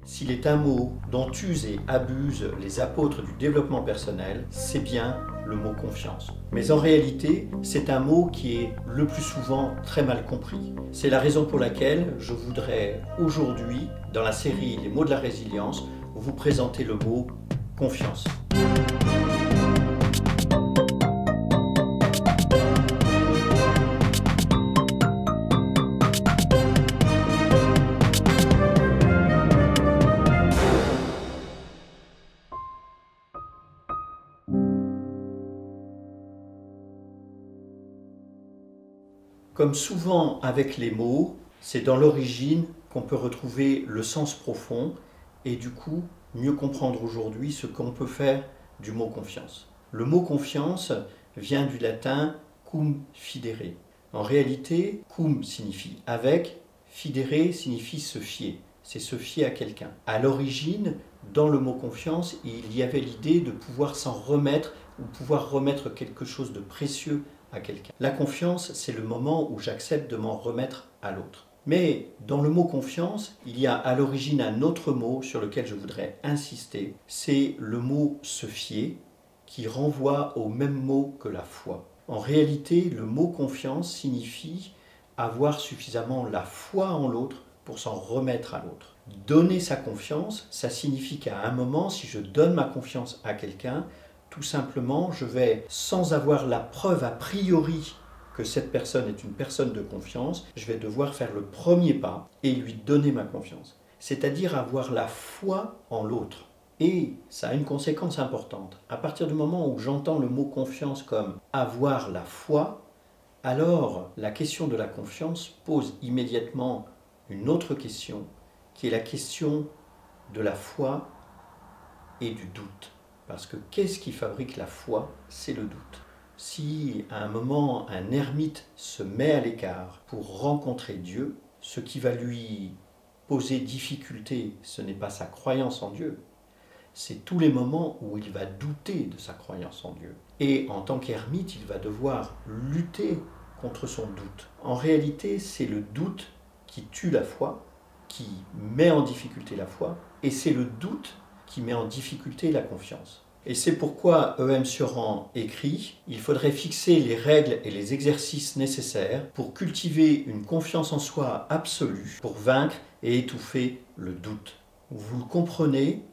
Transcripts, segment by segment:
s'il est un mot dont usent et abusent les apôtres du développement personnel, c'est bien le mot confiance. Mais en réalité, c'est un mot qui est le plus souvent très mal compris. C'est la raison pour laquelle je voudrais aujourd'hui, dans la série Les mots de la résilience, vous présenter le mot confiance. Comme souvent avec les mots, c'est dans l'origine qu'on peut retrouver le sens profond et du coup mieux comprendre aujourd'hui ce qu'on peut faire du mot confiance. Le mot confiance vient du latin cum fidere. En réalité, cum signifie avec, fidere signifie se fier. C'est se fier à quelqu'un. À l'origine, dans le mot confiance, il y avait l'idée de pouvoir s'en remettre ou pouvoir remettre quelque chose de précieux à quelqu'un. La confiance, c'est le moment où j'accepte de m'en remettre à l'autre. Mais dans le mot confiance, il y a à l'origine un autre mot sur lequel je voudrais insister, c'est le mot se fier, qui renvoie au même mot que la foi. En réalité, le mot confiance signifie avoir suffisamment la foi en l'autre pour s'en remettre à l'autre. Donner sa confiance, ça signifie qu'à un moment, si je donne ma confiance à quelqu'un, tout simplement, je vais, sans avoir la preuve a priori que cette personne est une personne de confiance, je vais devoir faire le premier pas et lui donner ma confiance. C'est-à-dire avoir la foi en l'autre. Et ça a une conséquence importante. À partir du moment où j'entends le mot confiance comme avoir la foi, alors la question de la confiance pose immédiatement une autre question, qui est la question de la foi et du doute. Parce que qu'est-ce qui fabrique la foi? C'est le doute. Si à un moment un ermite se met à l'écart pour rencontrer Dieu, ce qui va lui poser difficulté, ce n'est pas sa croyance en Dieu, c'est tous les moments où il va douter de sa croyance en Dieu. Et en tant qu'ermite, il va devoir lutter contre son doute. En réalité, c'est le doute qui tue la foi, qui met en difficulté la foi, et c'est le doute qui met en difficulté la confiance. Et c'est pourquoi E.M. Sioran écrit « Il faudrait fixer les règles et les exercices nécessaires pour cultiver une confiance en soi absolue, pour vaincre et étouffer le doute. » Vous le comprenez,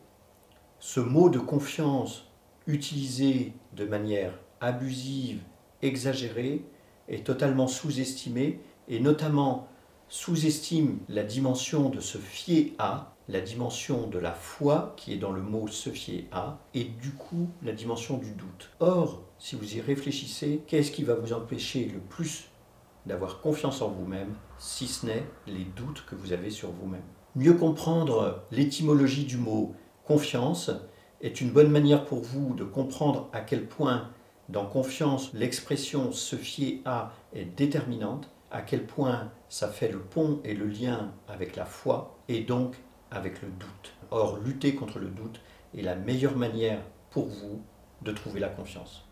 ce mot de confiance utilisé de manière abusive, exagérée, est totalement sous-estimé et notamment sous-estime la dimension de se fier à, la dimension de la foi qui est dans le mot se fier à, et du coup la dimension du doute. Or, si vous y réfléchissez, qu'est-ce qui va vous empêcher le plus d'avoir confiance en vous-même, si ce n'est les doutes que vous avez sur vous-même? Mieux comprendre l'étymologie du mot confiance est une bonne manière pour vous de comprendre à quel point dans confiance l'expression se fier à est déterminante, à quel point ça fait le pont et le lien avec la foi et donc avec le doute. Or, lutter contre le doute est la meilleure manière pour vous de trouver la confiance.